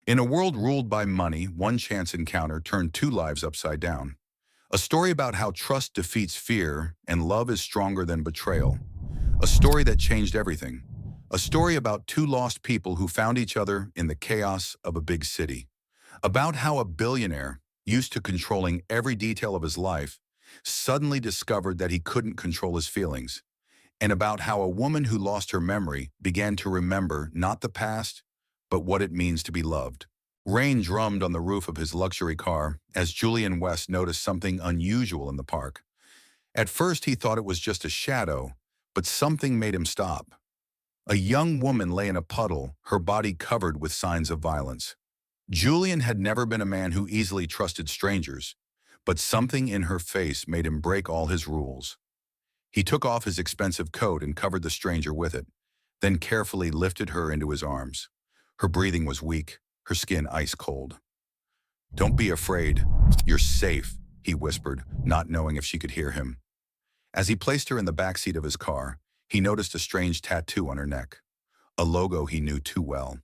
In a world ruled by money, one chance encounter turned two lives upside down. A story about how trust defeats fear and love is stronger than betrayal. A story that changed everything. A story about two lost people who found each other in the chaos of a big city. About how a billionaire, used to controlling every detail of his life, suddenly discovered that he couldn't control his feelings. And about how a woman who lost her memory began to remember not the past, but what it means to be loved. Rain drummed on the roof of his luxury car as Julian West noticed something unusual in the park. At first he thought it was just a shadow, but something made him stop. A young woman lay in a puddle, her body covered with signs of violence. Julian had never been a man who easily trusted strangers, but something in her face made him break all his rules. He took off his expensive coat and covered the stranger with it, then carefully lifted her into his arms. Her breathing was weak, her skin ice cold. "Don't be afraid. You're safe," he whispered, not knowing if she could hear him. As he placed her in the back seat of his car, he noticed a strange tattoo on her neck, a logo he knew too well.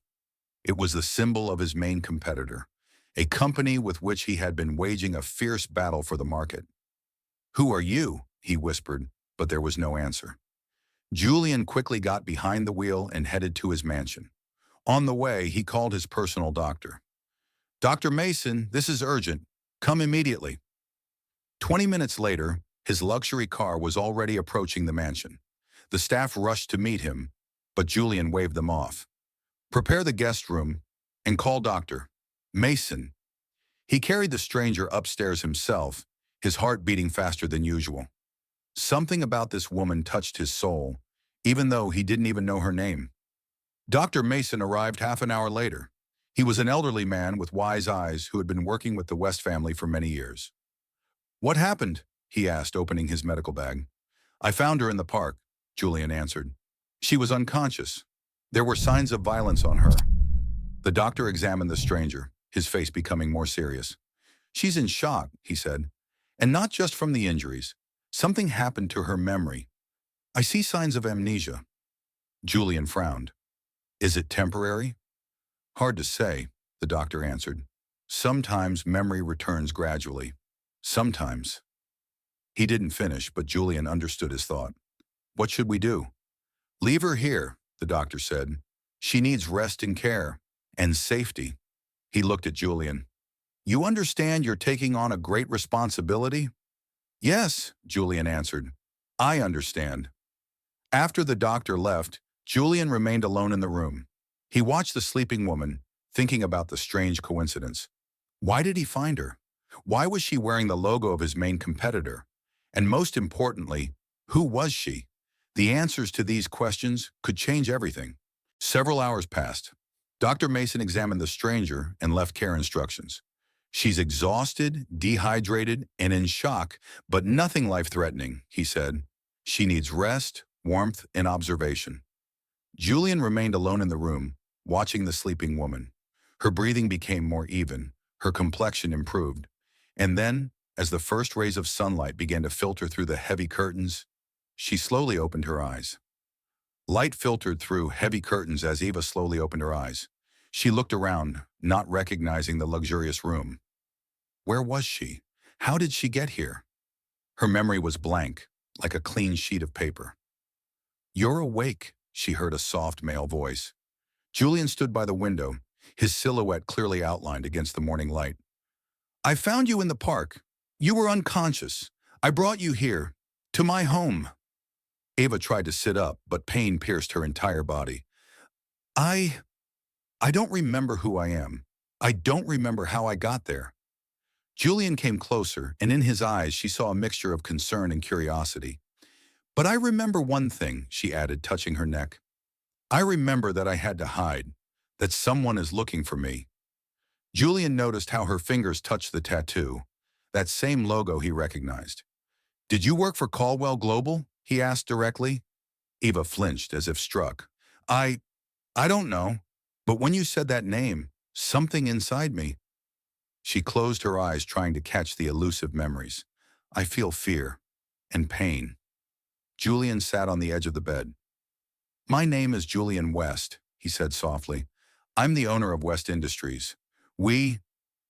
It was the symbol of his main competitor, a company with which he had been waging a fierce battle for the market. "Who are you?" he whispered, but there was no answer. Julian quickly got behind the wheel and headed to his mansion. On the way, he called his personal doctor. "Dr. Mason, this is urgent. Come immediately." 20 minutes later, his luxury car was already approaching the mansion. The staff rushed to meet him, but Julian waved them off. "Prepare the guest room and call Dr. Mason." He carried the stranger upstairs himself, his heart beating faster than usual. Something about this woman touched his soul, even though he didn't even know her name. Dr. Mason arrived half an hour later. He was an elderly man with wise eyes who had been working with the West family for many years. "What happened?" he asked, opening his medical bag. "I found her in the park," Julian answered. "She was unconscious. There were signs of violence on her." The doctor examined the stranger, his face becoming more serious. "She's in shock," he said, "and not just from the injuries. Something happened to her memory. I see signs of amnesia." Julian frowned. "Is it temporary?" "Hard to say," the doctor answered. "Sometimes memory returns gradually. Sometimes." He didn't finish, but Julian understood his thought. "What should we do?" "Leave her here," the doctor said. "She needs rest and care, and safety." He looked at Julian. "You understand you're taking on a great responsibility?" "Yes," Julian answered. "I understand." After the doctor left, Julian remained alone in the room. He watched the sleeping woman, thinking about the strange coincidence. Why did he find her? Why was she wearing the logo of his main competitor? And most importantly, who was she? The answers to these questions could change everything. Several hours passed. Dr. Mason examined the stranger and left care instructions. "She's exhausted, dehydrated, and in shock, but nothing life-threatening," he said. "She needs rest, warmth, and observation." Julian remained alone in the room, watching the sleeping woman. Her breathing became more even, her complexion improved. And then, as the first rays of sunlight began to filter through the heavy curtains, she slowly opened her eyes. Light filtered through heavy curtains as Eva slowly opened her eyes. She looked around, not recognizing the luxurious room. Where was she? How did she get here? Her memory was blank, like a clean sheet of paper. "You're awake," she heard a soft male voice. Julian stood by the window, his silhouette clearly outlined against the morning light. "I found you in the park. You were unconscious. I brought you here, to my home." Ava tried to sit up, but pain pierced her entire body. I I don't remember who I am. I don't remember how I got there." Julian came closer, and in his eyes she saw a mixture of concern and curiosity. "But I remember one thing," she added, touching her neck. "I remember that I had to hide, that someone is looking for me." Julian noticed how her fingers touched the tattoo, that same logo he recognized. "Did you work for Caldwell Global?" he asked directly. Eva flinched as if struck. I I don't know, but when you said that name, something inside me." She closed her eyes, trying to catch the elusive memories. "I feel fear and pain." Julian sat on the edge of the bed. "My name is Julian West," he said softly. I'm the owner of West Industries. We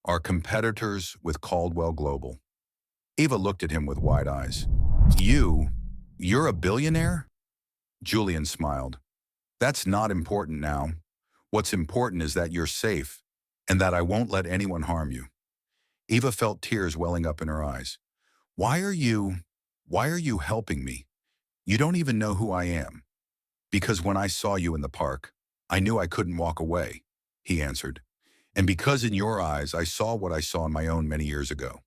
are competitors with Caldwell Global. Eva looked at him with wide eyes. You? You're a billionaire? Julian smiled. That's not important now. What's important is that you're safe and that I won't let anyone harm you. Eva felt tears welling up in her eyes. Why are you helping me? You don't even know who I am. Because when I saw you in the park, I knew I couldn't walk away, he answered. And because in your eyes I saw what I saw in my own many years ago.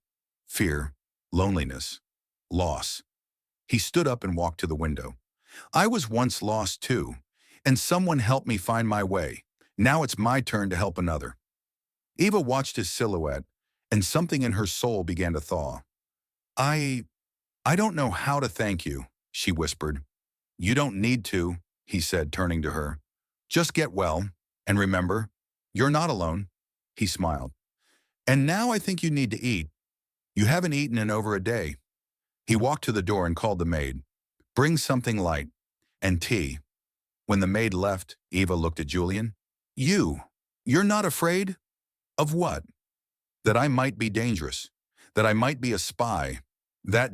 Fear, loneliness, loss. He stood up and walked to the window. I was once lost too, and someone helped me find my way. Now it's my turn to help another. Eva watched his silhouette, and something in her soul began to thaw. I don't know how to thank you, she whispered. You don't need to, he said, turning to her. Just get well, and remember, you're not alone, he smiled. And now I think you need to eat. You haven't eaten in over a day. He walked to the door and called the maid. Bring something light. And tea. When the maid left, Eva looked at Julian. You're not afraid? Of what? That I might be dangerous. That I might be a spy. That ...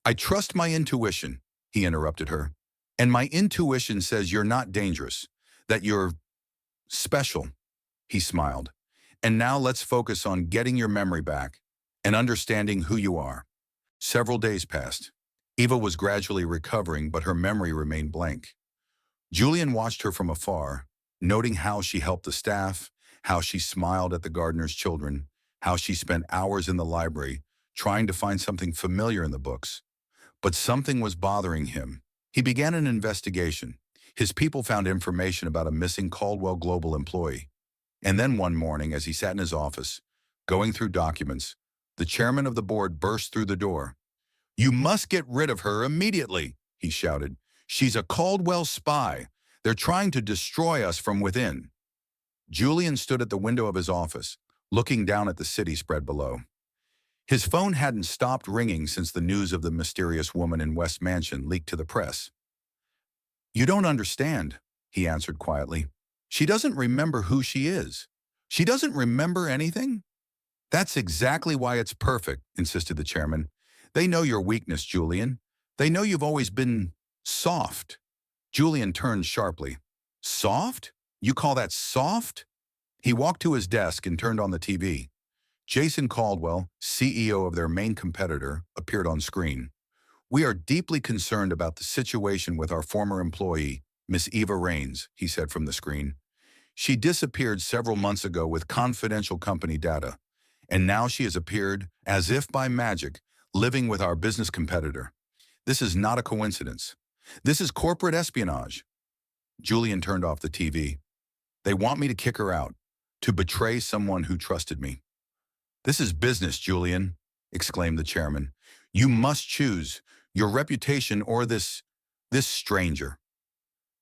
I trust my intuition, he interrupted her. And my intuition says you're not dangerous. That you're special, he smiled. And now let's focus on getting your memory back and understanding who you are. Several days passed. Eva was gradually recovering, but her memory remained blank. Julian watched her from afar, noting how she helped the staff, how she smiled at the gardener's children, how she spent hours in the library trying to find something familiar in the books. But something was bothering him. He began an investigation. His people found information about a missing Caldwell Global employee. And then one morning, as he sat in his office, going through documents, the chairman of the board burst through the door. You must get rid of her immediately, he shouted. She's a Caldwell spy. They're trying to destroy us from within. Julian stood at the window of his office, looking down at the city spread below. His phone hadn't stopped ringing since the news of the mysterious woman in West Mansion leaked to the press. You don't understand, he answered quietly. She doesn't remember who she is. She doesn't remember anything? That's exactly why it's perfect, insisted the chairman. They know your weakness, Julian. They know you've always been soft. Julian turned sharply. Soft? You call that soft? He walked to his desk and turned on the TV. Jason Caldwell, CEO of their main competitor, appeared on screen. We are deeply concerned about the situation with our former employee, Miss Eva Raines, he said from the screen. She disappeared several months ago with confidential company data, and now she has appeared, as if by magic, living with our business competitor. This is not a coincidence. This is corporate espionage. Julian turned off the TV. They want me to kick her out, to betray someone who trusted me. This is business, Julian, exclaimed the chairman. You must choose your reputation or this stranger.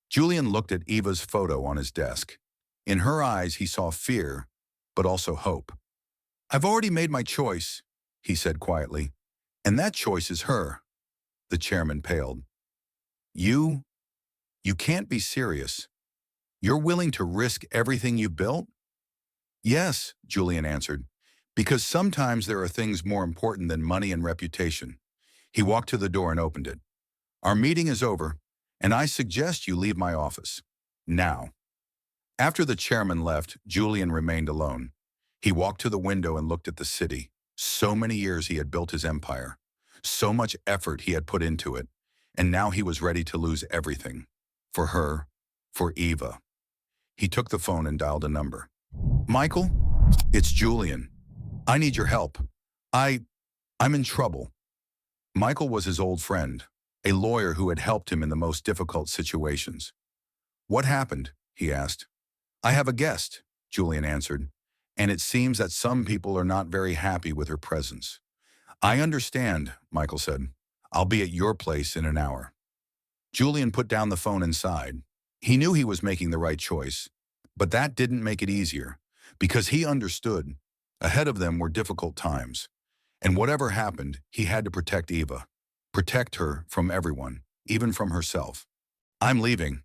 Julian looked at Eva's photo on his desk. In her eyes, he saw fear, but also hope. I've already made my choice, he said quietly, and that choice is her. The chairman paled. You can't be serious. You're willing to risk everything you've built? Yes, Julian answered, because sometimes there are things more important than money and reputation. He walked to the door and opened it. Our meeting is over, and I suggest you leave my office. Now. After the chairman left, Julian remained alone. He walked to the window and looked at the city. So many years he had built his empire. So much effort he had put into it. And now he was ready to lose everything. For her, for Eva. He took the phone and dialed a number. Michael, it's Julian. I need your help. I'm in trouble. Michael was his old friend, a lawyer who had helped him in the most difficult situations. What happened? He asked. I have a guest, Julian answered, and it seems that some people are not very happy with her presence. I understand, Michael said. I'll be at your place in an hour. Julian put down the phone and sighed. He knew he was making the right choice, but that didn't make it easier, because he understood. Ahead of them were difficult times, and whatever happened, he had to protect Eva. Protect her from everyone, even from herself. I'm leaving.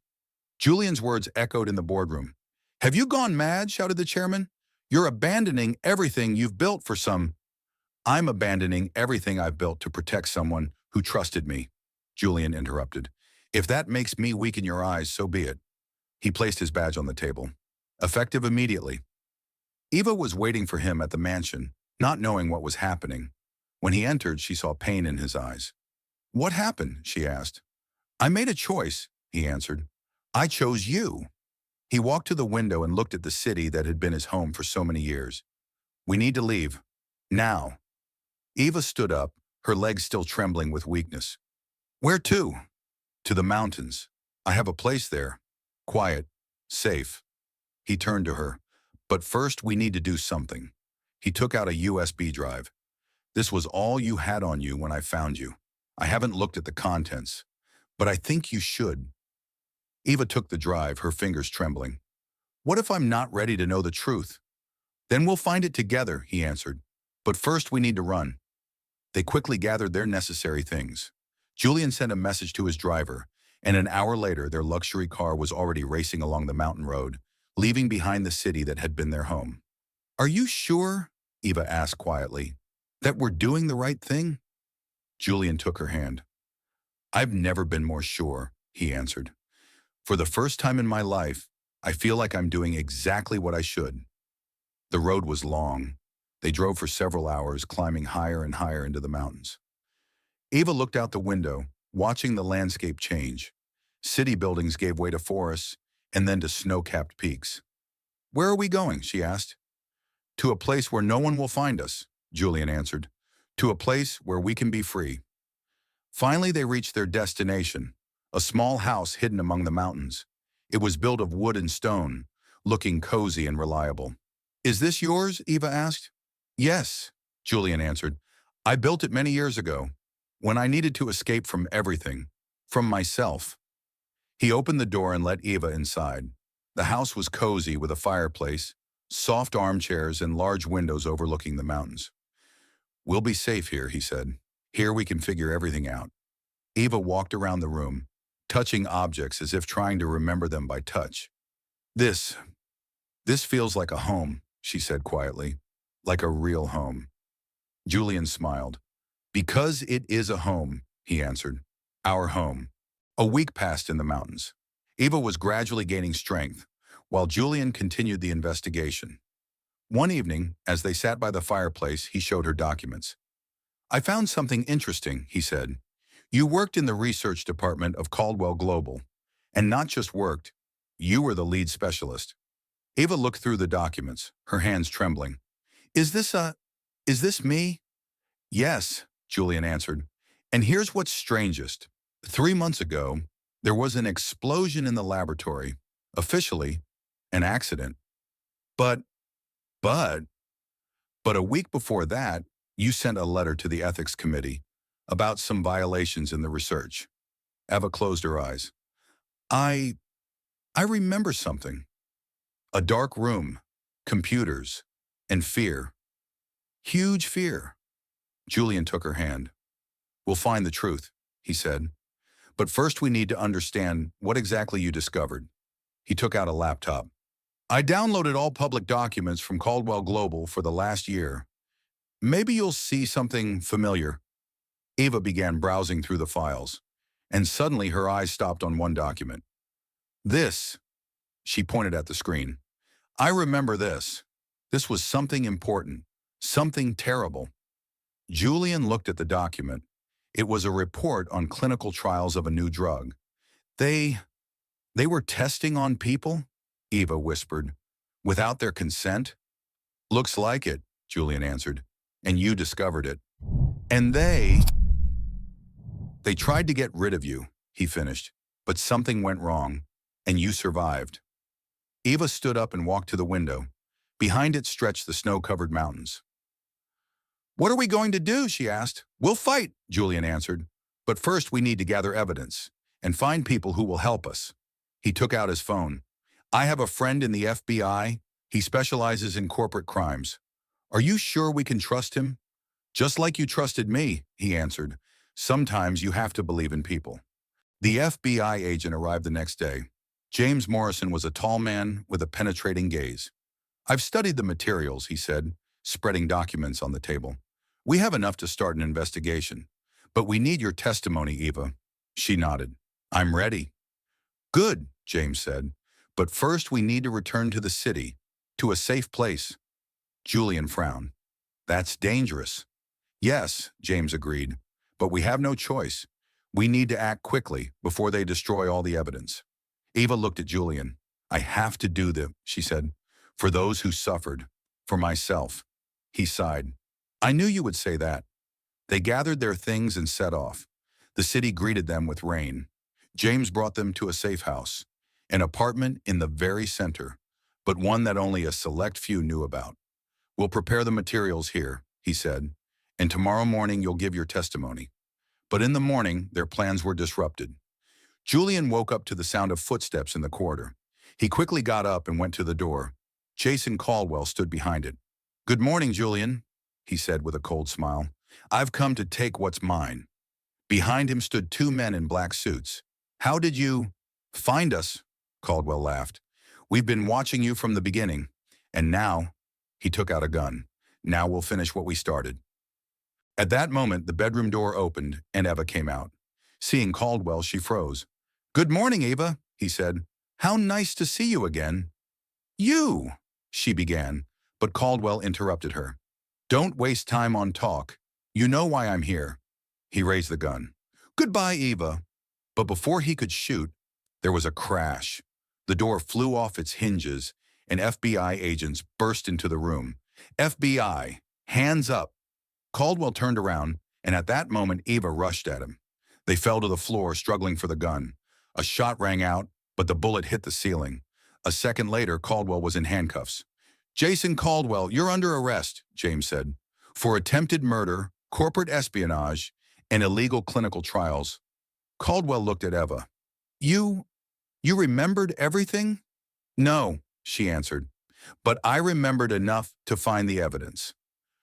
Julian's words echoed in the boardroom. "Have you gone mad?" shouted the chairman. "You're abandoning everything you've built for some—" "I'm abandoning everything I've built to protect someone who trusted me," Julian interrupted. "If that makes me weak in your eyes, so be it." He placed his badge on the table. Effective immediately. Eva was waiting for him at the mansion, not knowing what was happening. When he entered, she saw pain in his eyes. "What happened?" she asked. "I made a choice," he answered. "I chose you." He walked to the window and looked at the city that had been his home for so many years. "We need to leave. Now." Eva stood up, her legs still trembling with weakness. "Where to?" "To the mountains. I have a place there. Quiet. Safe." He turned to her. "But first we need to do something." He took out a USB drive. "This was all you had on you when I found you. I haven't looked at the contents, but I think you should." Eva took the drive, her fingers trembling. "What if I'm not ready to know the truth?" "Then we'll find it together," he answered. "But first we need to run." They quickly gathered their necessary things. Julian sent a message to his driver, and an hour later their luxury car was already racing along the mountain road, leaving behind the city that had been their home. "Are you sure," Eva asked quietly, "that we're doing the right thing?" Julian took her hand. "I've never been more sure," he answered. "For the first time in my life, I feel like I'm doing exactly what I should." The road was long. They drove for several hours, climbing higher and higher into the mountains. Eva looked out the window, watching the landscape change. City buildings gave way to forests, and then to snow-capped peaks. "Where are we going?" she asked. "To a place where no one will find us," Julian answered. "To a place where we can be free." Finally, they reached their destination, a small house hidden among the mountains. It was built of wood and stone, looking cozy and reliable. "Is this yours?" Eva asked. "Yes," Julian answered. "I built it many years ago, when I needed to escape from everything, from myself." He opened the door and let Eva inside. The house was cozy with a fireplace, soft armchairs, and large windows overlooking the mountains. "We'll be safe here," he said. "Here we can figure everything out." Eva walked around the room, touching objects as if trying to remember them by touch. This feels like a home," she said quietly. "Like a real home." Julian smiled. "Because it is a home," he answered. "Our home." A week passed in the mountains. Eva was gradually gaining strength, while Julian continued the investigation. One evening, as they sat by the fireplace, he showed her documents. "I found something interesting," he said. "You worked in the research department of Caldwell Global. And not just worked, you were the lead specialist." Eva looked through the documents, her hands trembling. Is this me?" "Yes," Julian answered. "And here's what's strangest. 3 months ago, there was an explosion in the laboratory. Officially, an accident. But, but, but a week before that, you sent a letter to the ethics committee about some violations in the research." Eva closed her eyes. I remember something. A dark room, computers, and fear. Huge fear." Julian took her hand. "We'll find the truth," he said. "But first we need to understand what exactly you discovered." He took out a laptop. "I downloaded all public documents from Caldwell Global for the last year. Maybe you'll see something familiar." Eva began browsing through the files, and suddenly her eyes stopped on one document. "This," she pointed at the screen. "I remember this. This was something important, something terrible." Julian looked at the document. It was a report on clinical trials of a new drug. They were testing on people?" Eva whispered. "Without their consent?" "Looks like it," Julian answered. "And you discovered it." "And they tried to get rid of you," he finished. "But something went wrong, and you survived." Eva stood up and walked to the window. Behind it stretched the snow-covered mountains. "What are we going to do?" she asked. "We'll fight," Julian answered. "But first we need to gather evidence and find people who will help us." He took out his phone. "I have a friend in the FBI. He specializes in corporate crimes. Are you sure we can trust him?" "Just like you trusted me," he answered. "Sometimes you have to believe in people." The FBI agent arrived the next day. James Morrison was a tall man with a penetrating gaze. I've studied the materials, he said, spreading documents on the table. We have enough to start an investigation. But we need your testimony, Eva. She nodded. I'm ready. Good, James said. But first we need to return to the city, to a safe place. Julian frowned. That's dangerous. Yes, James agreed. But we have no choice. We need to act quickly before they destroy all the evidence. Eva looked at Julian. I have to do this, she said. For those who suffered. For myself. He sighed. I knew you would say that. They gathered their things and set off. The city greeted them with rain. James brought them to a safe house, an apartment in the very center, but one that only a select few knew about. We'll prepare the materials here, he said, and tomorrow morning you'll give your testimony. But in the morning, their plans were disrupted. Julian woke up to the sound of footsteps in the corridor. He quickly got up and went to the door. Jason Caldwell stood behind it. Good morning, Julian, he said with a cold smile. I've come to take what's mine. Behind him stood two men in black suits. How did you find us? Caldwell laughed. We've been watching you from the beginning. And now, he took out a gun. Now we'll finish what we started. At that moment, the bedroom door opened and Eva came out. Seeing Caldwell, she froze. Good morning, Eva, he said. How nice to see you again. You, she began, but Caldwell interrupted her. Don't waste time on talk. You know why I'm here. He raised the gun. Goodbye, Eva. But before he could shoot, there was a crash. The door flew off its hinges, and FBI agents burst into the room. FBI, hands up. Caldwell turned around, and at that moment, Eva rushed at him. They fell to the floor, struggling for the gun. A shot rang out, but the bullet hit the ceiling. A second later, Caldwell was in handcuffs. Jason Caldwell, you're under arrest, James said, for attempted murder, corporate espionage, and illegal clinical trials. Caldwell looked at Eva. You remembered everything? No, she answered, but I remembered enough to find the evidence.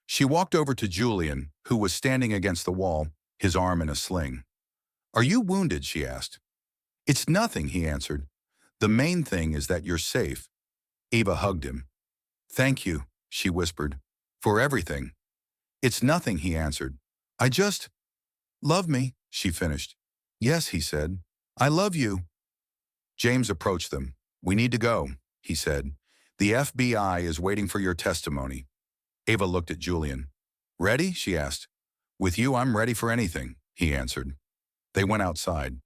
She walked over to Julian, who was standing against the wall, his arm in a sling. Are you wounded? She asked. It's nothing, he answered. The main thing is that you're safe. Eva hugged him. Thank you, she whispered, for everything. It's nothing, he answered. I just love me, she finished. Yes, he said. I love you. James approached them. We need to go, he said. The FBI is waiting for your testimony. Eva looked at Julian. Ready? She asked. With you, I'm ready for anything, he answered. They went outside.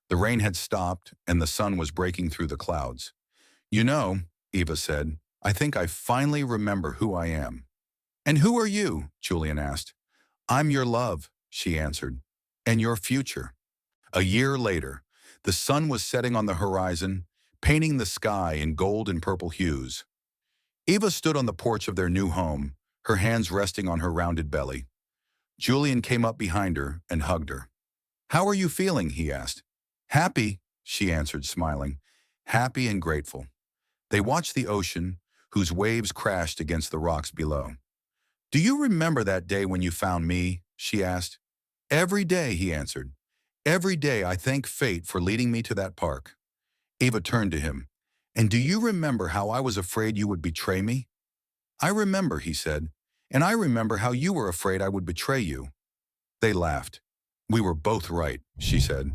The rain had stopped, and the sun was breaking through the clouds. You know, Eva said, I think I finally remember who I am. And who are you? Julian asked. I'm your love, she answered, and your future. A year later, the sun was setting on the horizon, painting the sky in gold and purple hues. Eva stood on the porch of their new home, her hands resting on her rounded belly. Julian came up behind her and hugged her. How are you feeling? He asked. Happy, she answered, smiling. Happy and grateful. They watched the ocean, whose waves crashed against the rocks below. Do you remember that day when you found me? She asked. Every day, he answered. Every day I thank fate for leading me to that park. Eva turned to him. And do you remember how I was afraid you would betray me? I remember, he said, and I remember how you were afraid I would betray you. They laughed. We were both right, she said,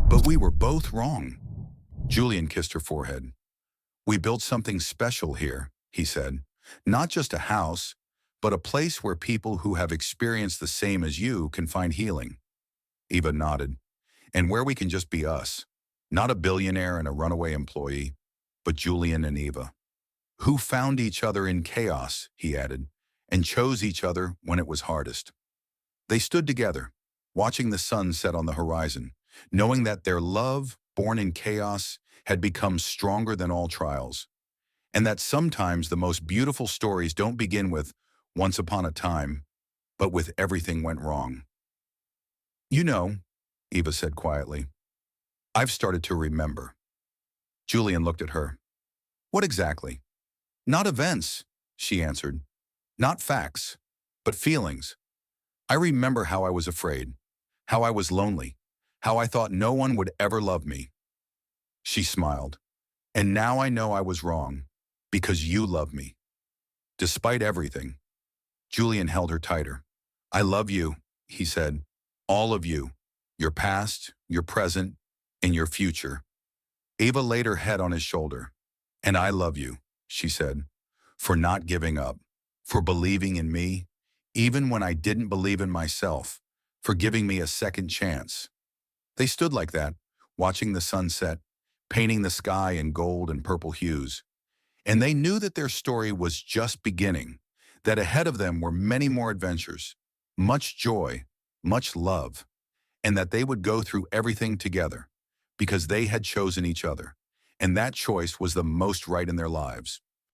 but we were both wrong. Julian kissed her forehead. We built something special here, he said, not just a house, but a place where people who have experienced the same as you can find healing. Eva nodded. And where we can just be us, not a billionaire and a runaway employee, but Julian and Eva, who found each other in chaos, he added, and chose each other when it was hardest. They stood together, watching the sun set on the horizon, knowing that their love, born in chaos, had become stronger than all trials, and that sometimes the most beautiful stories don't begin with once upon a time, but with everything went wrong. You know, Eva said quietly, I've started to remember. Julian looked at her. What exactly? Not events, she answered. Not facts, but feelings. I remember how I was afraid, how I was lonely, how I thought no one would ever love me. She smiled. And now I know I was wrong, because you love me. Despite everything, Julian held her tighter. I love you, he said. All of you. Your past, your present, and your future. Ava laid her head on his shoulder. And I love you, she said, for not giving up, for believing in me, even when I didn't believe in myself, for giving me a second chance. They stood like that, watching the sunset, painting the sky in gold and purple hues. And they knew that their story was just beginning, that ahead of them were many more adventures, much joy, much love, and that they would go through everything together because they had chosen each other, and that choice was the most right in their lives.